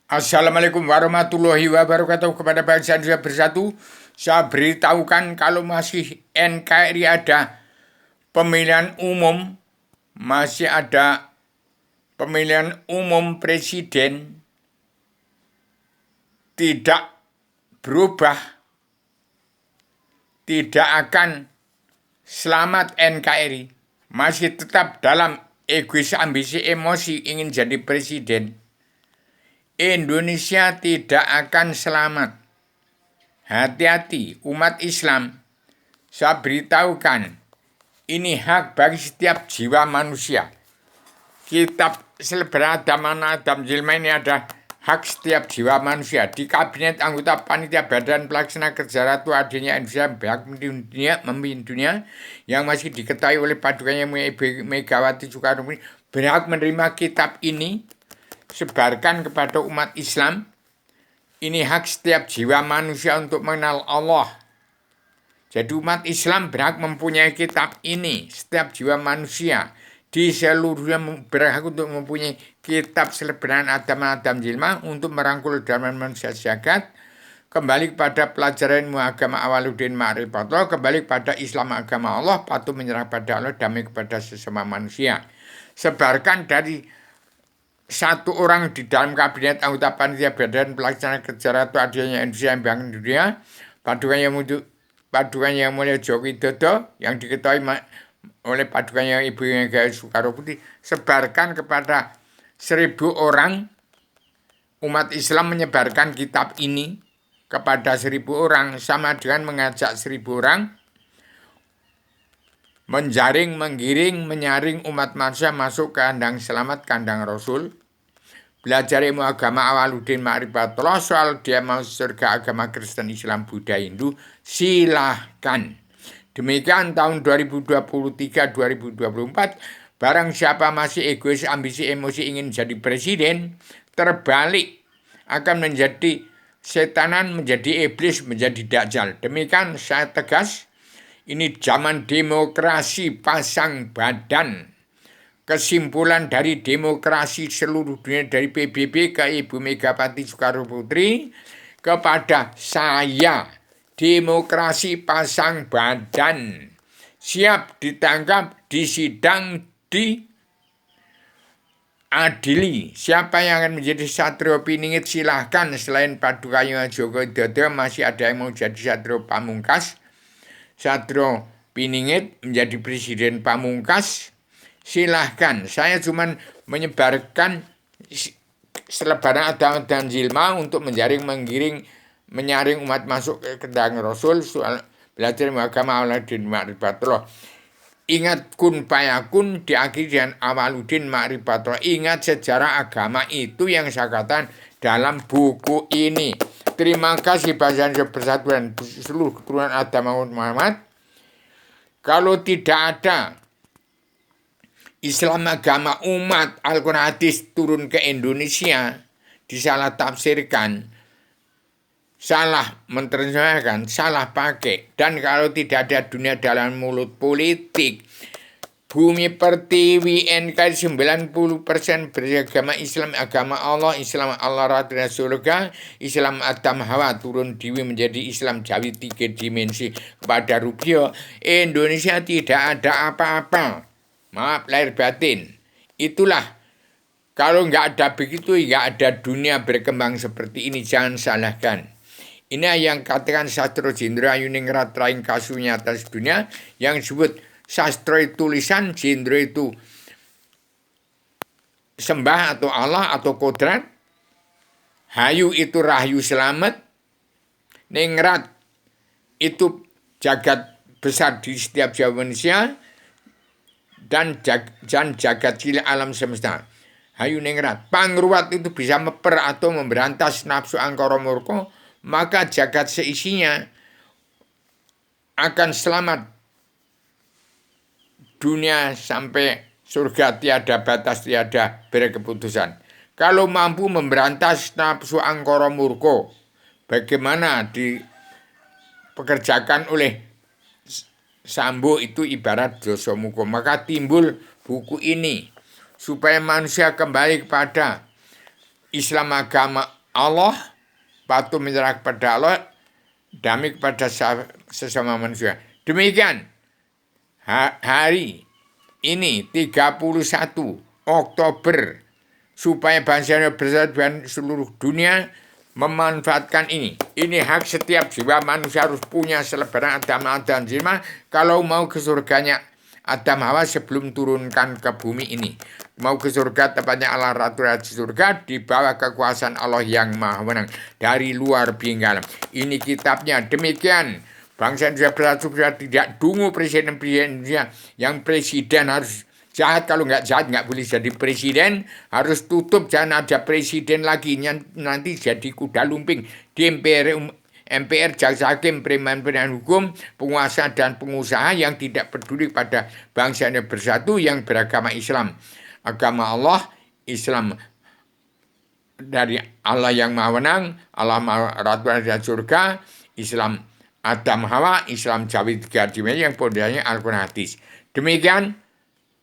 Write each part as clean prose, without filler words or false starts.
Assalamualaikum warahmatullahi wabarakatuh kepada bangsa Indonesia bersatu. Saya beritahukan kalau masih NKRI ada pemilihan umum, masih ada pemilihan umum presiden tidak berubah, tidak akan selamat NKRI. Masih tetap dalam egois ambisi emosi ingin jadi presiden. Indonesia tidak akan selamat. Hati-hati umat Islam. Saya beritahukan, ini hak bagi setiap jiwa manusia. Kitab Selebra Adam Jilma ini ada hak setiap jiwa manusia. Di kabinet anggota panitia badan pelaksana kerja Ratu adanya Indonesia berhak memimpin dunia yang masih diketahui oleh padukannya Ibu Megawati Soekarno Putri berhak menerima kitab ini, sebarkan kepada umat Islam. Ini hak setiap jiwa manusia untuk mengenal Allah. Jadi umat Islam berhak mempunyai kitab ini. Setiap jiwa manusia di seluruhnya berhak untuk mempunyai kitab Seleberan Adam Jilma untuk merangkul dalam manusia jagat. Kembali kepada pelajaran agama Awaluddin Ma'rifatullah, kembali kepada Islam agama Allah, patuh menyerah pada Allah, damai kepada sesama manusia. Sebarkan dari satu orang di dalam kabinet anggota panitia badan pelaksana kerja Ratu adanya Indonesia yang bangun dunia, padukan yang mulia Joko Widodo yang diketahui oleh padukannya Ibu Megawati Soekarno Putri, sebarkan kepada 1.000 orang. Umat Islam menyebarkan kitab ini kepada 1.000 orang sama dengan mengajak 1.000 orang menjaring, menggiring, menyaring umat manusia masuk ke kandang selamat, kandang Rasul. Belajar ilmu agama Awaluddin Ma'rifatullah, soal dia mau surga agama Kristen, Islam, Buddha, Hindu, silahkan. Demikian tahun 2023-2024, barang siapa masih egois, ambisi, emosi ingin jadi presiden, terbalik akan menjadi setanan, menjadi iblis, menjadi dajjal. Demikian saya tegas. Ini zaman demokrasi pasang badan. Kesimpulan dari demokrasi seluruh dunia, dari PBB ke Ibu Megawati Soekarno Putri kepada saya, demokrasi pasang badan. Siap ditangkap, disidang, diadili. Siapa yang akan menjadi Satrio Piningit silahkan. Selain Paduka Joko Widodo masih ada yang mau jadi Satrio Pamungkas. Satrio Piningit menjadi presiden pamungkas, silahkan. Saya cuma menyebarkan Selebaran Adam dan Jilma untuk menjaring, menggiring, menyaring umat masuk ke kandang Rasul. Soal belajar agama Awaluddin Ma'rifatullah. Ingat kun payakun diakhiri dengan Awaluddin Ma'rifatullah. Ingat sejarah agama itu yang saya katakan dalam buku ini. Terima kasih Bangsa Indonesia Bersatu dan seluruh keturunan Adam Muhammad. Kalau tidak ada Islam agama umat, Al-Quran hadis turun ke Indonesia, disalah tafsirkan, salah menerjemahkan, salah pakai. Dan kalau tidak ada dunia dalam mulut politik, bumi pertiwi NKRI 90% beragama Islam, agama Allah, Islam Allah Rasul surga, Islam Adam Hawa turun dewi menjadi Islam Jawi 3 dimensi kepada rupiah. Indonesia tidak ada apa-apa. Maaf lahir batin. Itulah, kalau nggak ada begitu, nggak ada dunia berkembang seperti ini. Jangan salahkan. Ini yang katakan Sastro Jendra Yuningrat Raing Kasunya atas dunia yang disebut sastra tulisan, Jendra itu sembah atau Allah atau kodrat, Hayu itu rahayu selamat, Ningrat itu jagat besar di setiap jiwa manusia, dan jagat cilik alam semesta. Hayu Ningrat. Pangruat itu bisa meper atau memberantas nafsu angkara murka, maka jagat seisinya akan selamat. Dunia sampai surga tiada batas, tiada berkeputusan. Kalau mampu memberantas nafsu angkara murka, bagaimana dipekerjakan oleh Sambo itu ibarat dosa muka. Maka timbul buku ini supaya manusia kembali kepada Islam agama Allah, patuh menyerah kepada Allah, damai kepada sesama manusia. Demikian hari ini 31 Oktober supaya bangsa Indonesia dan seluruh dunia memanfaatkan ini. Ini hak setiap jiwa manusia harus punya selebaran Adam dan Zilma kalau mau ke surganya Adam Hawa sebelum turunkan ke bumi ini. Mau ke surga tepatnya Allah Ratu Raja surga di bawah kekuasaan Allah yang Maha Menang dari luar bingkai. Ini kitabnya. Demikian bangsa Indonesia bersatu tidak dungu presiden-presiden yang presiden harus jahat. Kalau nggak jahat nggak boleh jadi presiden, harus tutup, jangan ada presiden lagi nanti jadi kuda lumping di MPR, jaksa hakim, pimpinan hukum, penguasa dan pengusaha yang tidak peduli pada bangsa yang bersatu yang beragama Islam. Agama Allah, Islam dari Allah yang Maha Menang, Allah Maha Ratu dan surga, Islam Adam Hawa, Islam Jawi tiga dimensi yang pondasinya Al-Quran hadis. Demikian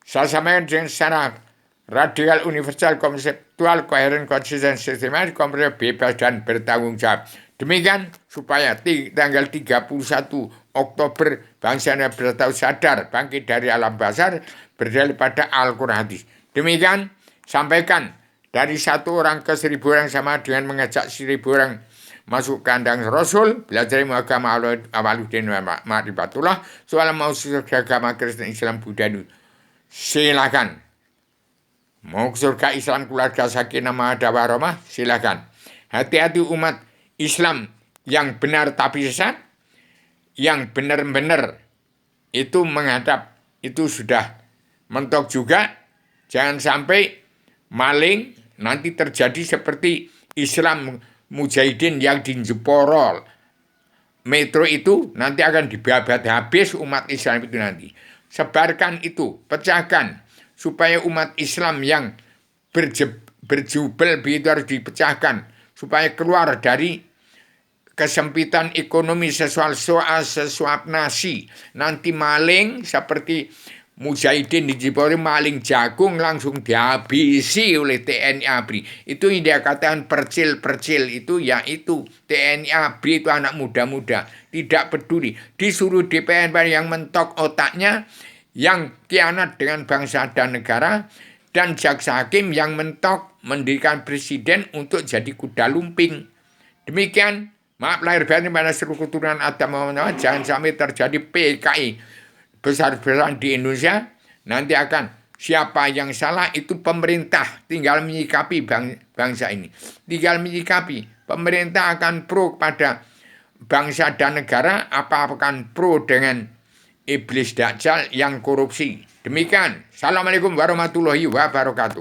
saya sampaikan dengan secara radikal, universal, konseptual, koheren, konsisten, sistematis, komprehensif, bebas, dan bertanggung jawab. Demikian supaya tanggal 31 Oktober bangsa Indonesia tahu sadar bangkit dari alam basar berdalil pada Al-Quran hadis. Demikian sampaikan dari 1 orang ke 1000 orang sama dengan mengajak 1000 orang masuk kandang Rasul, belajar ilmu agama Awaluddin Ma'rifatullah, soal mau surga agama Kristen, Islam, Buddha, silakan. Mau surga Islam, keluarga sakinah mawaddah warahmah, silakan. Hati-hati umat Islam yang benar tapi sesat, yang benar-benar itu menghadap, itu sudah mentok juga. Jangan sampai maling nanti terjadi seperti Islam Mujahidin yang di Jeporo Metro itu, nanti akan dibabat habis umat Islam itu nanti. Sebarkan itu, pecahkan, supaya umat Islam yang berjubel begitu harus dipecahkan, supaya keluar dari kesempitan ekonomi sesuap nasi. Nanti maling seperti Mujahidin di Jeporo maling jagung langsung dihabisi oleh TNI ABRI. Itu yang dia katakan percil itu, yaitu TNI ABRI itu anak muda-muda, tidak peduli. Disuruh DPR yang mentok otaknya, yang kianat dengan bangsa dan negara, dan jaksa hakim yang mentok mendirikan presiden untuk jadi kuda lumping. Demikian, maaf lahir batin pada seluruh keturunan Adam Muhammad, jangan sampai terjadi PKI besar-besaran di Indonesia. Nanti akan siapa yang salah itu pemerintah tinggal menyikapi bangsa ini. Tinggal menyikapi. Pemerintah akan pro pada bangsa dan negara, apa akan pro dengan iblis Dajjal yang korupsi. Demikian. Assalamualaikum warahmatullahi wabarakatuh.